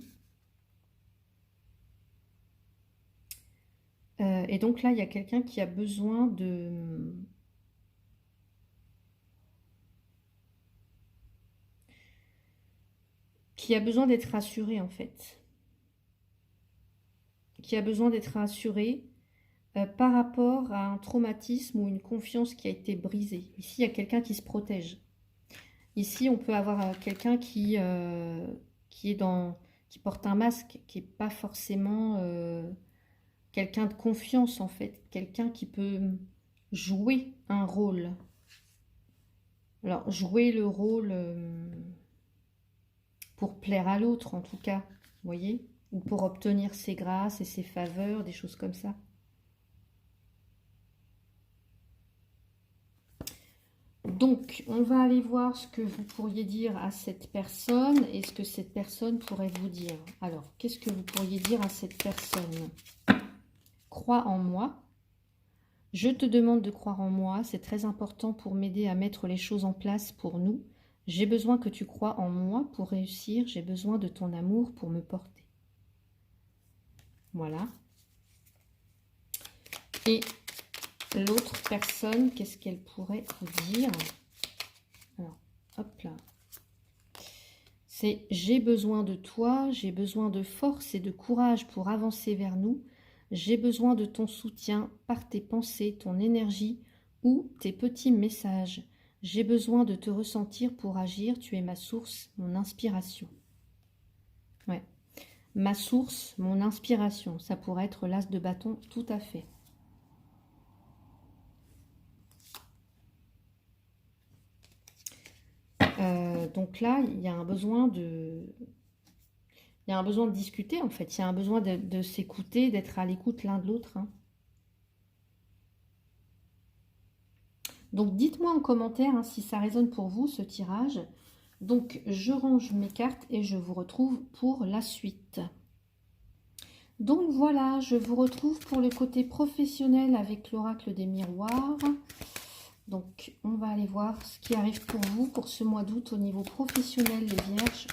Et donc là, il y a quelqu'un qui a besoin de... qui a besoin d'être rassuré, en fait. Qui a besoin d'être rassuré par rapport à un traumatisme ou une confiance qui a été brisée. Ici, il y a quelqu'un qui se protège. Ici, on peut avoir quelqu'un qui est qui porte un masque, qui n'est pas forcément quelqu'un de confiance, en fait. Quelqu'un qui peut jouer un rôle. Alors, jouer le rôle pour plaire à l'autre, en tout cas, vous voyez, ou pour obtenir ses grâces et ses faveurs, des choses comme ça. Donc, on va aller voir ce que vous pourriez dire à cette personne et ce que cette personne pourrait vous dire. Alors, qu'est-ce que vous pourriez dire à cette personne? Crois en moi. Je te demande de croire en moi. C'est très important pour m'aider à mettre les choses en place pour nous. J'ai besoin que tu crois en moi pour réussir. J'ai besoin de ton amour pour me porter. Voilà. Et l'autre personne, qu'est-ce qu'elle pourrait vous dire? Alors, hop là. C'est j'ai besoin de toi, j'ai besoin de force et de courage pour avancer vers nous. J'ai besoin de ton soutien par tes pensées, ton énergie ou tes petits messages. J'ai besoin de te ressentir pour agir. Tu es ma source, mon inspiration. Ouais. Ma source, mon inspiration. Ça pourrait être l'as de bâton, tout à fait. Donc là, il y a un besoin de... Il y a un besoin de discuter, en fait. Il y a un besoin de s'écouter, d'être à l'écoute l'un de l'autre. Hein. Donc, dites-moi en commentaire hein, si ça résonne pour vous, ce tirage. Donc, je range mes cartes et je vous retrouve pour la suite. Donc, voilà, je vous retrouve pour le côté professionnel avec l'oracle des miroirs. Donc, on va aller voir ce qui arrive pour vous pour ce mois d'août au niveau professionnel, les vierges.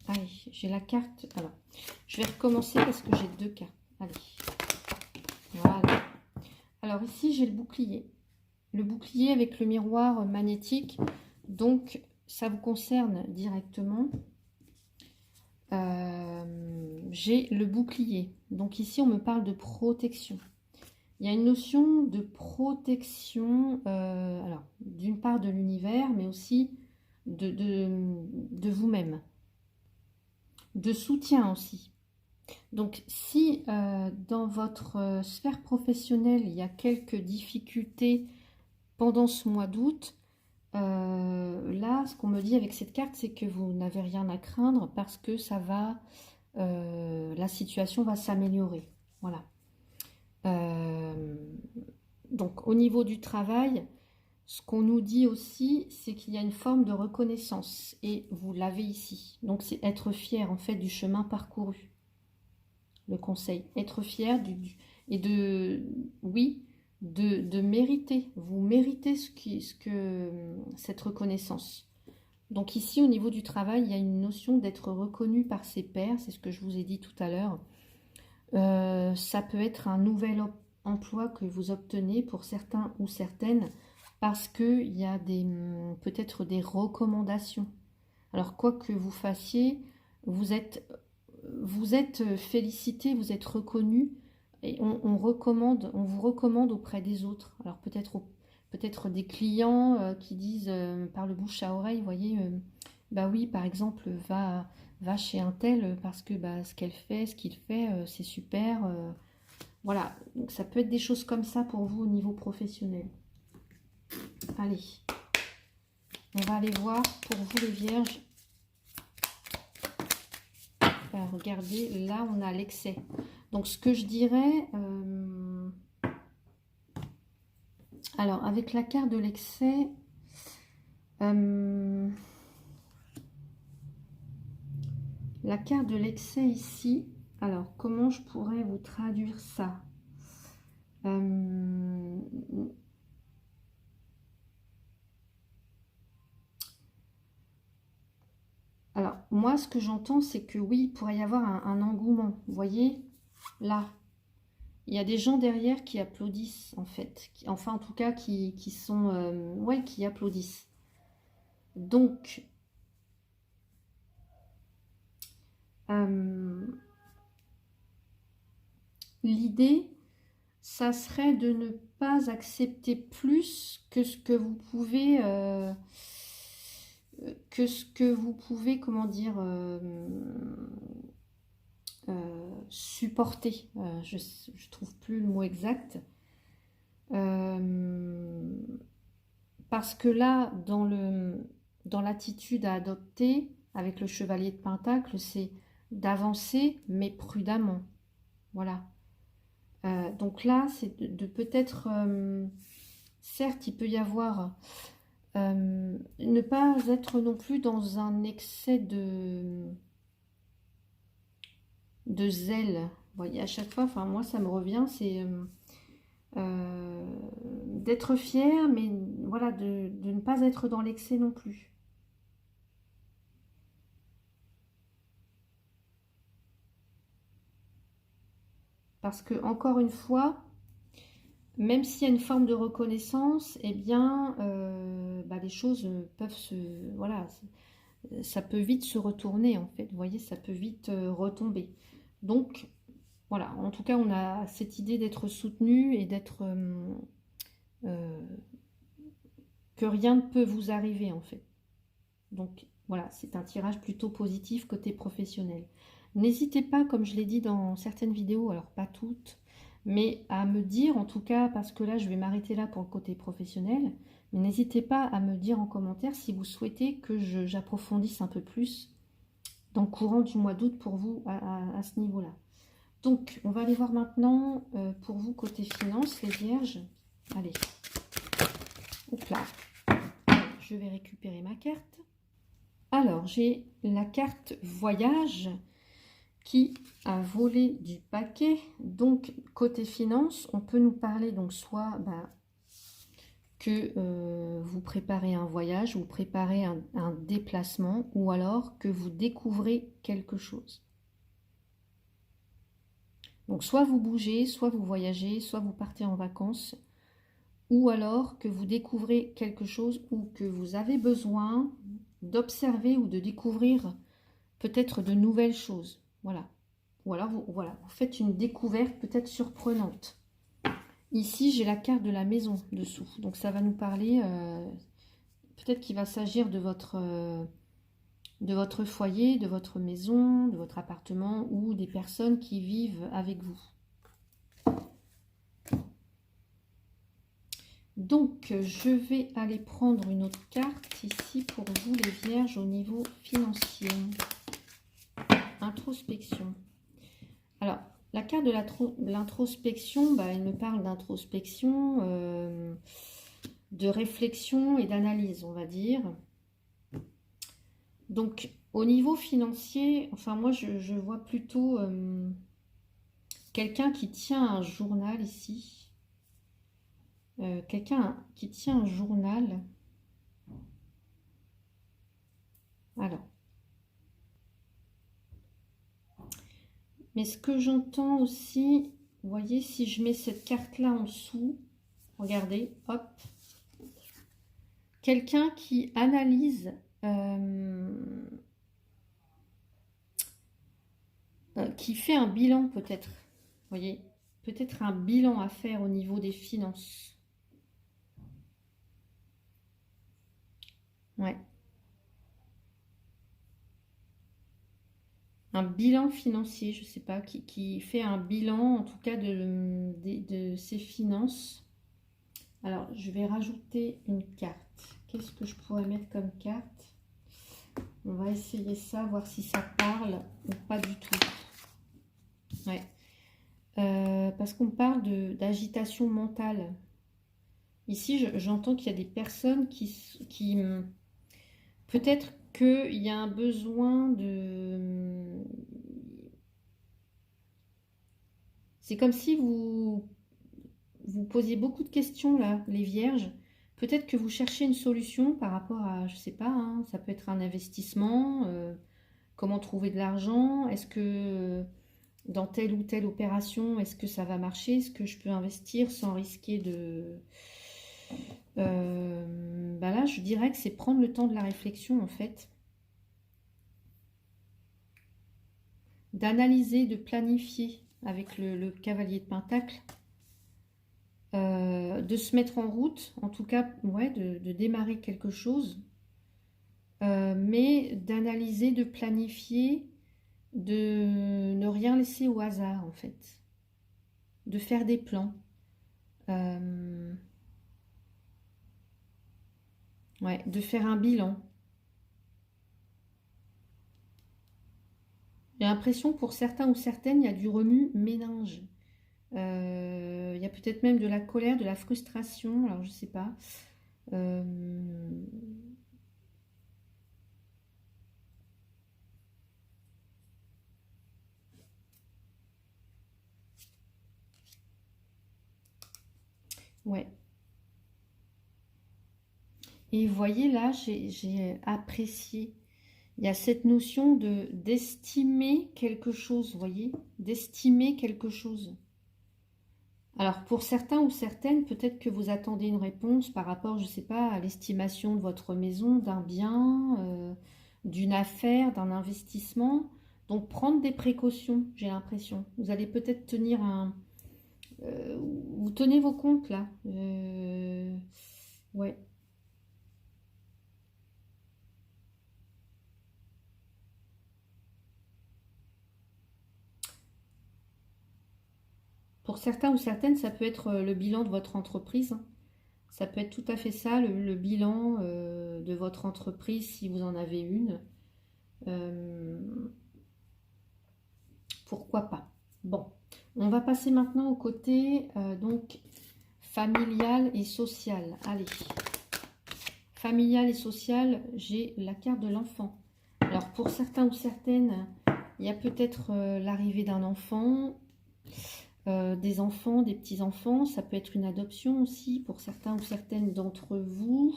Allez, j'ai la carte. Alors, je vais recommencer parce que j'ai deux cartes. Allez, voilà. Alors ici, j'ai le bouclier. Le bouclier avec le miroir magnétique. Donc, ça vous concerne directement. J'ai le bouclier. Donc ici, on me parle de protection. Il y a une notion de protection, alors d'une part de l'univers, mais aussi de vous-même. De soutien aussi. Donc, si dans votre sphère professionnelle, il y a quelques difficultés pendant ce mois d'août, là, ce qu'on me dit avec cette carte, c'est que vous n'avez rien à craindre parce que ça va, la situation va s'améliorer. Voilà. Donc, au niveau du travail, ce qu'on nous dit aussi, c'est qu'il y a une forme de reconnaissance et vous l'avez ici. Donc, c'est être fier en fait du chemin parcouru. Le conseil, être fier et de, oui, de mériter. Vous méritez cette reconnaissance. Donc ici, au niveau du travail, il y a une notion d'être reconnu par ses pairs, c'est ce que je vous ai dit tout à l'heure. Ça peut être un nouvel emploi que vous obtenez pour certains ou certaines, parce qu'il y a peut-être des recommandations. Alors, quoi que vous fassiez, vous êtes félicité, vous êtes reconnu, et on vous recommande auprès des autres. Alors, peut-être peut-être des clients qui disent par le bouche à oreille, vous voyez, bah oui, par exemple, va chez un tel parce que bah, ce qu'elle fait, ce qu'il fait, c'est super. Voilà, donc ça peut être des choses comme ça pour vous au niveau professionnel. Allez, on va aller voir pour vous les vierges. Regardez, là on a l'excès. Donc ce que je dirais, alors avec la carte de l'excès, la carte de l'excès ici, alors comment je pourrais vous traduire ça? Alors, moi, ce que j'entends, c'est que oui, il pourrait y avoir un engouement. Vous voyez, là, il y a des gens derrière qui applaudissent, en fait. Enfin, en tout cas, qui sont... ouais, qui applaudissent. Donc, l'idée, ça serait de ne pas accepter plus que ce que vous pouvez... comment dire, supporter. Je ne trouve plus le mot exact. Parce que là, dans l'attitude à adopter avec le chevalier de Pentacle, c'est d'avancer, mais prudemment. Voilà. Donc là, c'est de peut-être... certes, il peut y avoir... ne pas être non plus dans un excès de zèle. Vous voyez, à chaque fois, enfin moi ça me revient, c'est d'être fier, mais voilà, de ne pas être dans l'excès non plus. Parce que, encore une fois, même s'il y a une forme de reconnaissance, eh bien, bah, les choses peuvent se... Voilà, ça peut vite se retourner, en fait. Vous voyez, ça peut vite retomber. Donc, voilà, en tout cas, on a cette idée d'être soutenu et d'être... que rien ne peut vous arriver, en fait. Donc, voilà, c'est un tirage plutôt positif côté professionnel. N'hésitez pas, comme je l'ai dit dans certaines vidéos, alors pas toutes, mais à me dire, en tout cas, parce que là, je vais m'arrêter là pour le côté professionnel, mais n'hésitez pas à me dire en commentaire si vous souhaitez que j'approfondisse un peu plus dans le courant du mois d'août pour vous à ce niveau-là. Donc, on va aller voir maintenant pour vous côté finance, les vierges. Allez, hop là, je vais récupérer ma carte. Alors, j'ai la carte voyage qui a volé du paquet. Donc, côté finance, on peut nous parler donc soit que vous préparez un voyage, vous préparez un déplacement, ou alors que vous découvrez quelque chose. Donc, soit vous bougez, soit vous voyagez, soit vous partez en vacances, ou alors que vous découvrez quelque chose ou que vous avez besoin d'observer ou de découvrir peut-être de nouvelles choses. Voilà. Ou alors vous faites une découverte peut-être surprenante. Ici, j'ai la carte de la maison dessous. Donc ça va nous parler, peut-être qu'il va s'agir de votre foyer, de votre maison, de votre appartement ou des personnes qui vivent avec vous. Donc, je vais aller prendre une autre carte ici pour vous, les vierges, au niveau financier. Introspection. Alors, la carte de l'introspection, elle me parle d'introspection, de réflexion et d'analyse, on va dire. Donc, au niveau financier, enfin, moi, je vois plutôt quelqu'un qui tient un journal ici. Quelqu'un qui tient un journal. Alors. Mais ce que j'entends aussi, vous voyez, si je mets cette carte-là en dessous, regardez, hop. Quelqu'un qui analyse, qui fait un bilan peut-être. Vous voyez, peut-être un bilan à faire au niveau des finances. Ouais. Un bilan financier, je sais pas, qui fait un bilan en tout cas de ses finances. Alors, je vais rajouter une carte. Qu'est-ce que je pourrais mettre comme carte? On va essayer ça, voir si ça parle ou pas du tout. Ouais. Parce qu'on parle d'agitation mentale. Ici, j'entends qu'il y a des personnes qui peut-être qu'il y a un besoin de... C'est comme si vous posiez beaucoup de questions là, les vierges. Peut-être que vous cherchez une solution par rapport à, je sais pas, hein, ça peut être un investissement, comment trouver de l'argent, est-ce que dans telle ou telle opération, est-ce que ça va marcher, est-ce que je peux investir sans risquer de... Bah là, je dirais que c'est prendre le temps de la réflexion en fait, d'analyser, de planifier avec le cavalier de Pentacle. De se mettre en route, en tout cas, ouais, de démarrer quelque chose, mais d'analyser, de planifier, de ne rien laisser au hasard, en fait, de faire des plans, euh, ouais, de faire un bilan. J'ai l'impression que pour certains ou certaines, il y a du remue-ménage. Il y a peut-être même de la colère, de la frustration, alors je sais pas. Euh, ouais. Et vous voyez là, j'ai apprécié. Il y a cette notion d'estimer quelque chose, vous voyez, d'estimer quelque chose. Alors pour certains ou certaines, peut-être que vous attendez une réponse par rapport, je ne sais pas, à l'estimation de votre maison, d'un bien, d'une affaire, d'un investissement. Donc prendre des précautions, j'ai l'impression. Vous allez peut-être tenir un... vous tenez vos comptes là. Ouais. Pour certains ou certaines, ça peut être le bilan de votre entreprise, hein. Ça peut être tout à fait ça, le bilan de votre entreprise si vous en avez une. Euh, Pourquoi pas? Bon, on va passer maintenant au côté donc familial et social. Allez, familial et social, j'ai la carte de l'enfant. Alors pour certains ou certaines, il y a peut-être l'arrivée d'un enfant, des enfants, des petits-enfants. Ça peut être une adoption aussi pour certains ou certaines d'entre vous.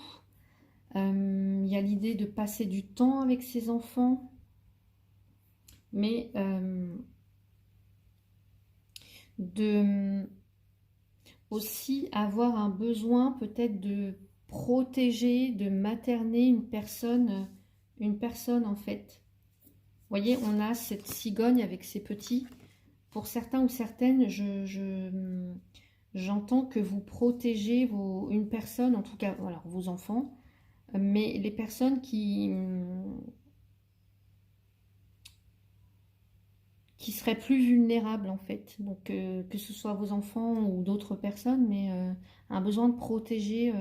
Il y a l'idée de passer du temps avec ses enfants, mais de aussi avoir un besoin peut-être de protéger, de materner une personne en fait. Vous voyez, on a cette cigogne avec ses petits. Pour certains ou certaines, j'entends que vous protégez une personne, en tout cas, alors vos enfants, mais les personnes qui seraient plus vulnérables en fait. Donc que ce soit vos enfants ou d'autres personnes, mais un besoin de protéger,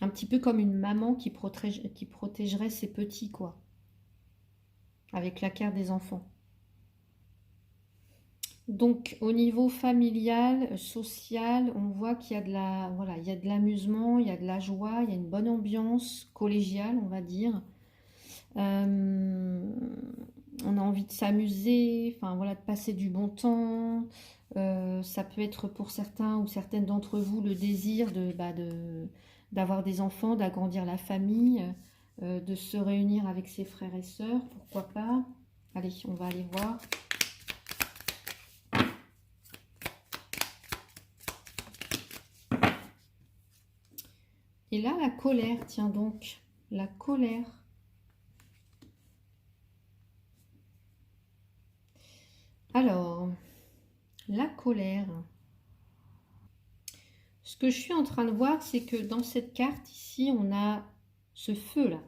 un petit peu comme une maman qui protégerait ses petits, quoi, avec la carte des enfants. Donc au niveau familial, social, on voit qu'il y a de la, voilà, il y a de l'amusement, il y a de la joie, il y a une bonne ambiance collégiale, on va dire. Euh, on a envie de s'amuser, enfin voilà, de passer du bon temps. Ça peut être pour certains ou certaines d'entre vous le désir d'avoir des enfants, d'agrandir la famille, de se réunir avec ses frères et sœurs, pourquoi pas. Allez, on va aller voir. Et là, la colère, tiens donc, la colère. Alors, la colère. ce que je suis en train de voir, c'est que dans cette carte ici, on a ce feu-là,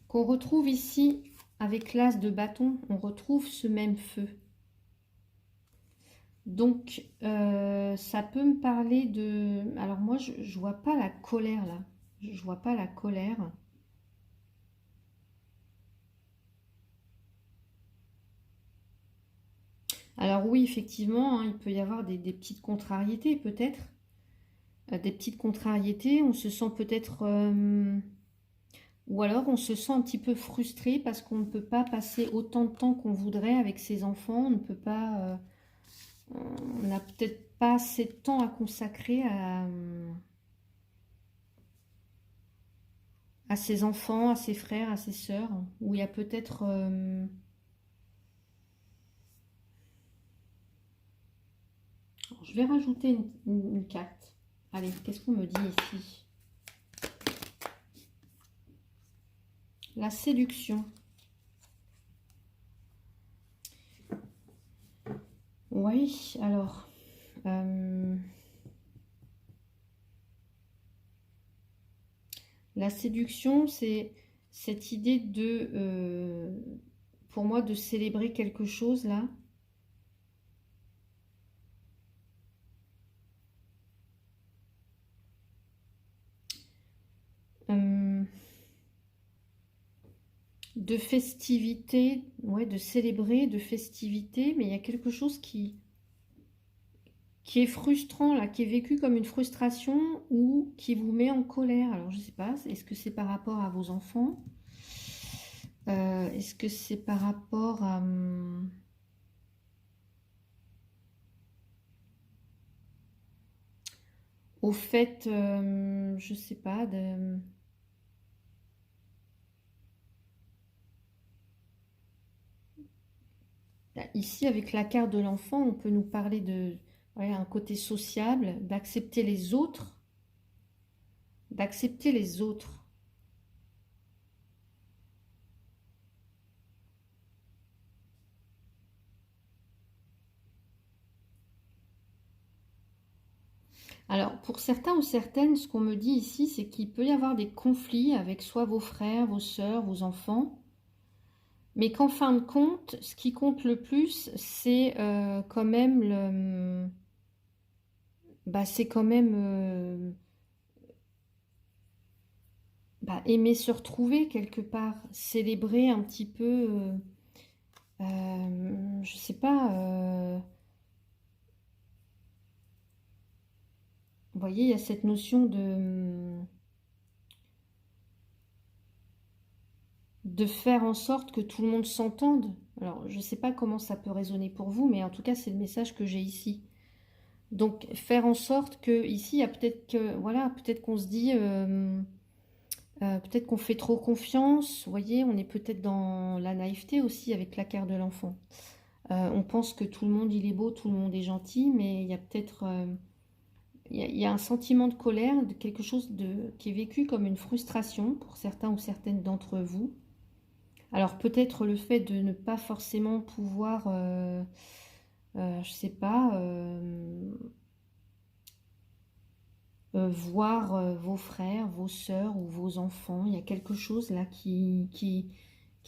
qu'on retrouve ici avec l'as de bâton, on retrouve ce même feu. Donc, ça peut me parler de... Alors moi, je vois pas la colère là. Je vois pas la colère. Alors oui, effectivement, hein, il peut y avoir des petites contrariétés peut-être. Des petites contrariétés. On se sent peut-être... ou alors on se sent un petit peu frustré parce qu'on ne peut pas passer autant de temps qu'on voudrait avec ses enfants. On ne peut pas... on n'a peut-être pas assez de temps à consacrer à ses enfants, à ses frères, à ses sœurs. Où il y a peut-être... je vais rajouter une carte. Allez, qu'est-ce qu'on me dit ici? La séduction. Oui, alors... la séduction, c'est cette idée de... pour moi, de célébrer quelque chose, là. De festivité, ouais, de célébrer, de festivité, mais il y a quelque chose qui est frustrant, là, qui est vécu comme une frustration ou qui vous met en colère. Alors, je ne sais pas, est-ce que c'est par rapport à vos enfants? Est-ce que c'est par rapport à... au fait, je sais pas, de... Ici, avec la carte de l'enfant, on peut nous parler de ouais, un côté sociable, d'accepter les autres, d'accepter les autres. Alors, pour certains ou certaines, ce qu'on me dit ici, c'est qu'il peut y avoir des conflits avec soit vos frères, vos sœurs, vos enfants, mais qu'en fin de compte, ce qui compte le plus, c'est quand même le... Bah, c'est quand même aimer se retrouver quelque part, célébrer un petit peu, je sais pas, vous voyez, il y a cette notion de faire en sorte que tout le monde s'entende. Alors, je ne sais pas comment ça peut résonner pour vous, mais en tout cas, c'est le message que j'ai ici. Donc, faire en sorte que, ici, il y a peut-être que, voilà, peut-être qu'on se dit, peut-être qu'on fait trop confiance. Vous voyez, on est peut-être dans la naïveté aussi avec la carte de l'enfant. On pense que tout le monde, il est beau, tout le monde est gentil, mais il y a peut-être... il y a un sentiment de colère, de quelque chose qui est vécu comme une frustration pour certains ou certaines d'entre vous. Alors peut-être le fait de ne pas forcément pouvoir, je sais pas, voir vos frères, vos sœurs ou vos enfants. Il y a quelque chose là qui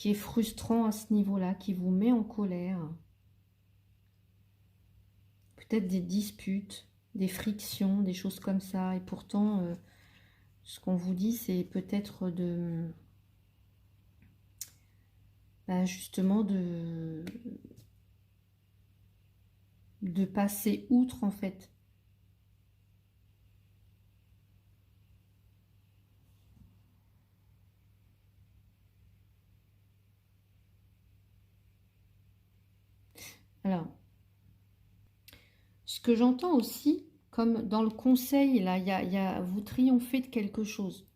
est frustrant à ce niveau-là, qui vous met en colère. Peut-être des disputes, des frictions, des choses comme ça. Et pourtant, ce qu'on vous dit, c'est peut-être justement de passer outre en fait. Alors, ce que j'entends aussi, comme dans le conseil, là, vous triomphez de quelque chose.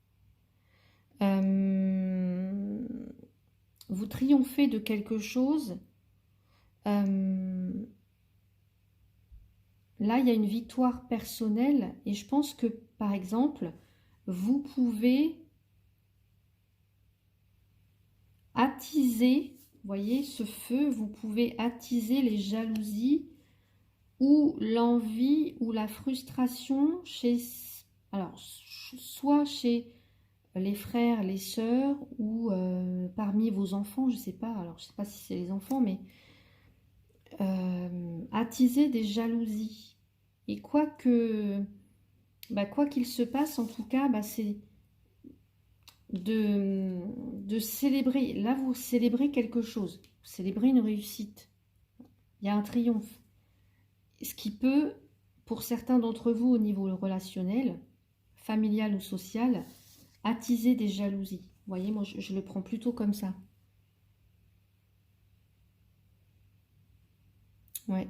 Vous triomphez de quelque chose. Là, il y a une victoire personnelle et je pense que, par exemple, vous pouvez attiser, vous voyez, ce feu, vous pouvez attiser les jalousies ou l'envie ou la frustration chez, alors, soit chez les frères, les sœurs ou parmi vos enfants, je sais pas, alors je sais pas si c'est les enfants, mais attiser des jalousies. Et quoi qu'il se passe, en tout cas, c'est de célébrer. Là, vous célébrez quelque chose, vous célébrez une réussite, il y a un triomphe. Ce qui peut, pour certains d'entre vous au niveau relationnel, familial ou social, attiser des jalousies. Vous voyez, moi je le prends plutôt comme ça. Ouais.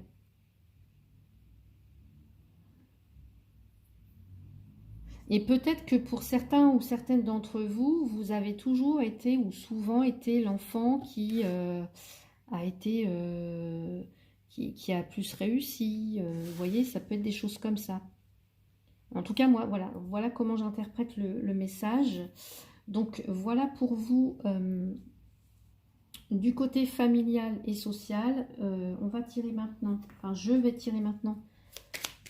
Et peut-être que pour certains ou certaines d'entre vous, vous avez toujours été ou souvent été l'enfant a été qui a plus réussi. Vous voyez, ça peut être des choses comme ça. En tout cas, moi, voilà comment j'interprète le message. Donc voilà pour vous du côté familial et social. On va tirer maintenant, enfin je vais tirer maintenant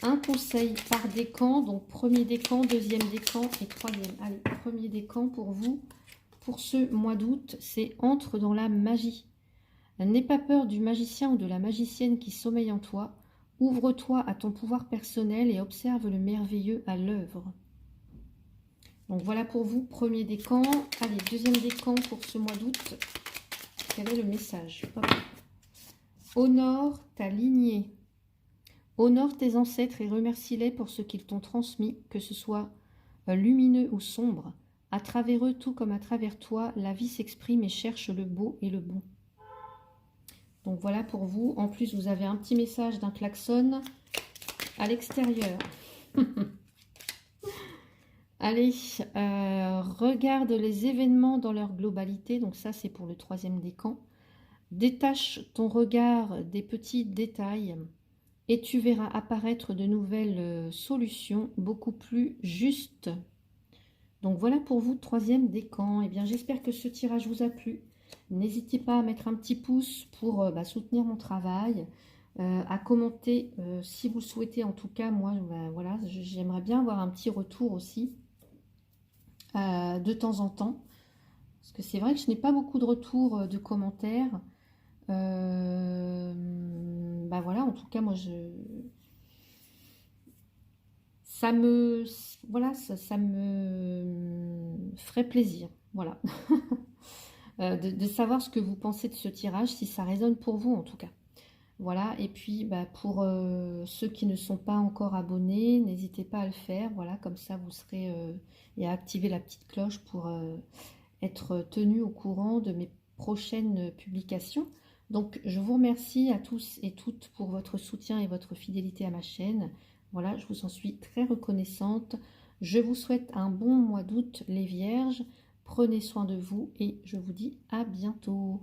un conseil par décan. Donc premier décan, deuxième décan et troisième. Allez, premier décan pour vous, pour ce mois d'août, c'est entre dans la magie. N'aie pas peur du magicien ou de la magicienne qui sommeille en toi. Ouvre-toi à ton pouvoir personnel et observe le merveilleux à l'œuvre. Donc voilà pour vous, premier décan. Allez, deuxième décan pour ce mois d'août. Quel est le message? Hop. Honore ta lignée. Honore tes ancêtres et remercie-les pour ce qu'ils t'ont transmis, que ce soit lumineux ou sombre. À travers eux, tout comme à travers toi, la vie s'exprime et cherche le beau et le bon. Donc voilà pour vous. En plus, vous avez un petit message d'un klaxon à l'extérieur. Allez, regarde les événements dans leur globalité. Donc ça, c'est pour le troisième décan. Détache ton regard des petits détails et tu verras apparaître de nouvelles solutions beaucoup plus justes. Donc voilà pour vous, troisième décan. Eh bien, j'espère que ce tirage vous a plu. N'hésitez pas à mettre un petit pouce pour soutenir mon travail, à commenter si vous le souhaitez. En tout cas, moi, voilà, j'aimerais bien avoir un petit retour aussi de temps en temps. Parce que c'est vrai que je n'ai pas beaucoup de retours de commentaires. Voilà, en tout cas, moi, ça me ferait plaisir, voilà, de savoir ce que vous pensez de ce tirage, si ça résonne pour vous en tout cas. Voilà, et puis pour ceux qui ne sont pas encore abonnés, n'hésitez pas à le faire, voilà, comme ça vous serez et à activer la petite cloche pour être tenu au courant de mes prochaines publications. Donc je vous remercie à tous et toutes pour votre soutien et votre fidélité à ma chaîne. Voilà, je vous en suis très reconnaissante. Je vous souhaite un bon mois d'août les vierges. Prenez soin de vous et je vous dis à bientôt.